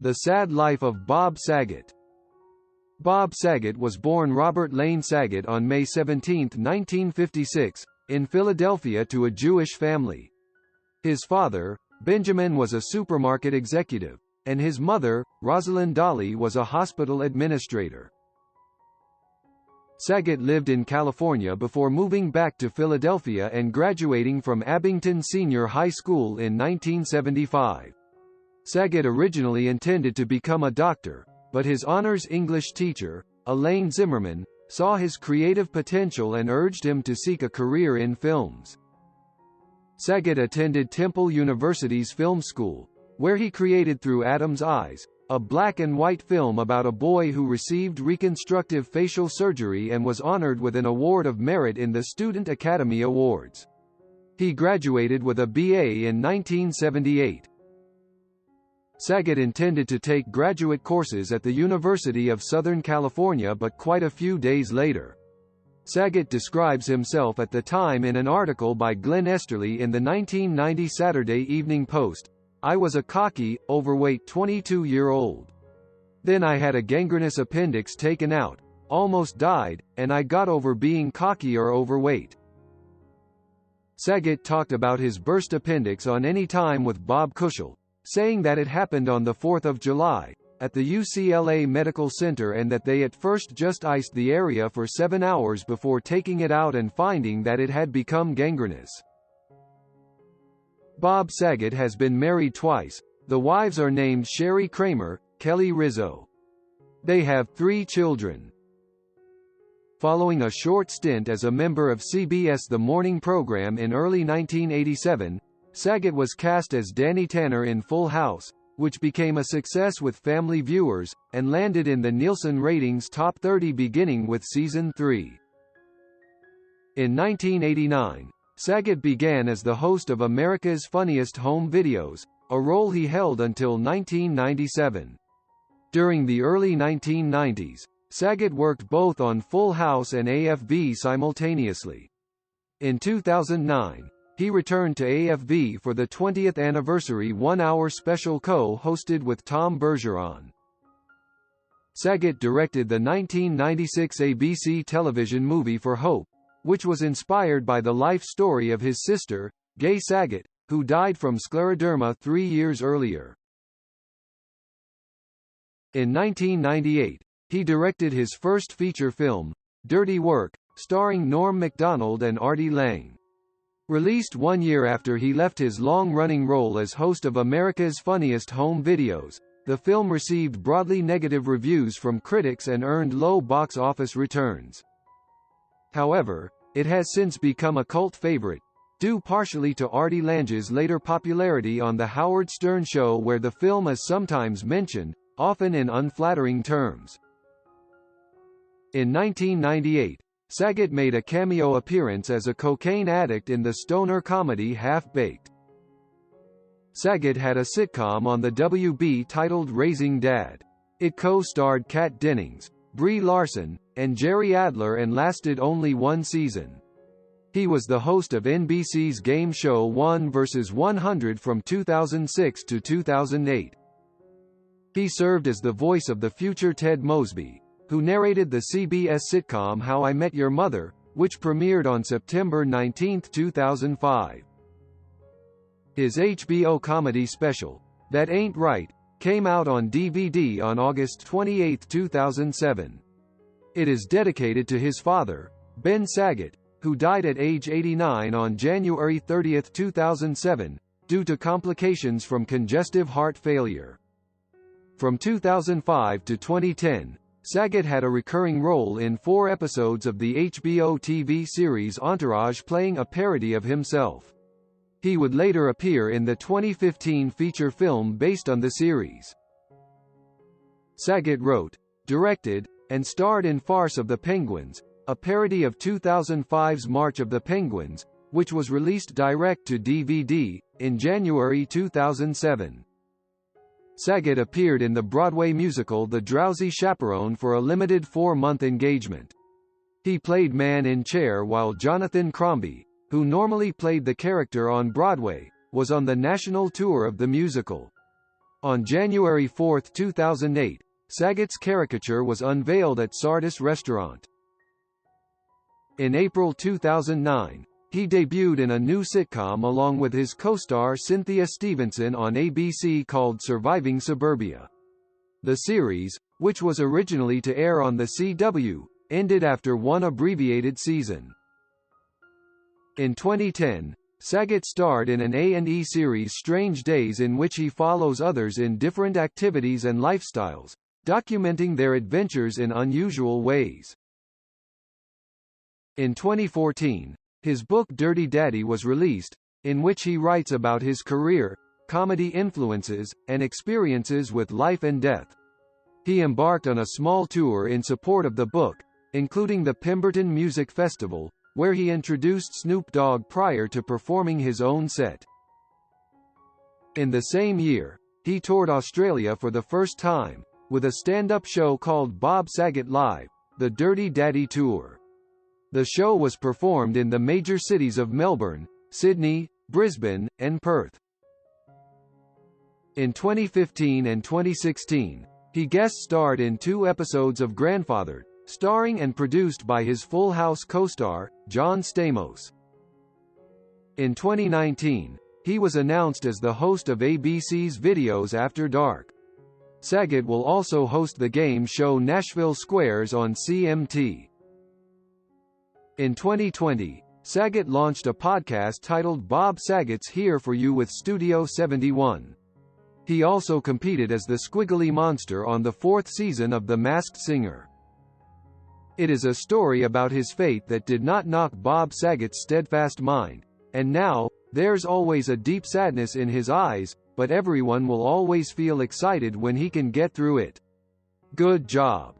The Sad Life of Bob Saget. Bob Saget was born Robert Lane Saget on May 17, 1956, in Philadelphia to a Jewish family. His father, Benjamin, was a supermarket executive, and his mother, Rosalyn Dolly, was a hospital administrator. Saget lived in California before moving back to Philadelphia and graduating from Abington Senior High School in 1975. Saget originally intended to become a doctor, but his honors English teacher, Elaine Zimmerman, saw his creative potential and urged him to seek a career in films. Saget attended Temple University's film school, where he created Through Adam's Eyes, a black-and-white film about a boy who received reconstructive facial surgery and was honored with an Award of Merit in the Student Academy Awards. He graduated with a BA in 1978. Saget intended to take graduate courses at the University of Southern California, but quite a few days later. Saget describes himself at the time in an article by Glenn Esterly in the 1990 Saturday Evening Post: "I was a cocky, overweight 22-year-old. Then I had a gangrenous appendix taken out, almost died, and I got over being cocky or overweight." Saget talked about his burst appendix on Any Time with Bob Cushel, saying that it happened on the 4th of July, at the UCLA Medical Center, and that they at first just iced the area for 7 hours before taking it out and finding that it had become gangrenous. Bob Saget has been married twice. The wives are named Sherry Kramer, Kelly Rizzo. They have 3 children. Following a short stint as a member of CBS The Morning program in early 1987, Saget was cast as Danny Tanner in Full House, which became a success with family viewers, and landed in the Nielsen Ratings Top 30 beginning with Season 3. In 1989, Saget began as the host of America's Funniest Home Videos, a role he held until 1997. During the early 1990s, Saget worked both on Full House and AFV simultaneously. In 2009, he returned to AFV for the 20th anniversary one-hour special co-hosted with Tom Bergeron. Saget directed the 1996 ABC television movie For Hope, which was inspired by the life story of his sister, Gay Saget, who died from scleroderma 3 years earlier. In 1998, he directed his first feature film, Dirty Work, starring Norm Macdonald and Artie Lang. Released 1 year after he left his long-running role as host of America's Funniest Home Videos, the film received broadly negative reviews from critics and earned low box office returns. However, it has since become a cult favorite, due partially to Artie Lange's later popularity on The Howard Stern Show, where the film is sometimes mentioned, often in unflattering terms. In 1998, Saget made a cameo appearance as a cocaine addict in the stoner comedy Half-Baked. Saget had a sitcom on the WB titled Raising Dad. It co-starred Kat Dennings, Brie Larson, and Jerry Adler and lasted only 1 season. He was the host of NBC's game show 1 vs. 100 from 2006 to 2008. He served as the voice of the future Ted Mosby, who narrated the CBS sitcom How I Met Your Mother, which premiered on September 19, 2005. His HBO comedy special, That Ain't Right, came out on DVD on August 28, 2007. It is dedicated to his father, Ben Saget, who died at age 89 on January 30, 2007, due to complications from congestive heart failure. From 2005 to 2010, Saget had a recurring role in 4 episodes of the HBO TV series Entourage, playing a parody of himself. He would later appear in the 2015 feature film based on the series. Saget wrote, directed, and starred in Farce of the Penguins, a parody of 2005's March of the Penguins, which was released direct to DVD in January 2007. Saget appeared in the Broadway musical The Drowsy Chaperone for a limited 4-month engagement. He played Man in Chair, while Jonathan Crombie, who normally played the character on Broadway, was on the national tour of the musical. On January 4, 2008, Saget's caricature was unveiled at Sardis Restaurant. In April 2009, he debuted in a new sitcom along with his co-star Cynthia Stevenson on ABC called Surviving Suburbia. The series, which was originally to air on the CW, ended after one abbreviated season. In 2010, Saget starred in an A&E series Strange Days in which he follows others in different activities and lifestyles, documenting their adventures in unusual ways. In 2014, his book Dirty Daddy was released, in which he writes about his career, comedy influences, and experiences with life and death. He embarked on a small tour in support of the book, including the Pemberton Music Festival, where he introduced Snoop Dogg prior to performing his own set. In the same year, he toured Australia for the first time, with a stand-up show called Bob Saget Live, the Dirty Daddy Tour. The show was performed in the major cities of Melbourne, Sydney, Brisbane, and Perth. In 2015 and 2016, he guest-starred in 2 episodes of Grandfathered, starring and produced by his Full House co-star, John Stamos. In 2019, he was announced as the host of ABC's Videos After Dark. Saget will also host the game show Nashville Squares on CMT. In 2020, Saget launched a podcast titled Bob Saget's Here For You with Studio 71. He also competed as the Squiggly Monster on the 4th season of The Masked Singer. It is a story about his fate that did not knock Bob Saget's steadfast mind, and now, there's always a deep sadness in his eyes, but everyone will always feel excited when he can get through it. Good job.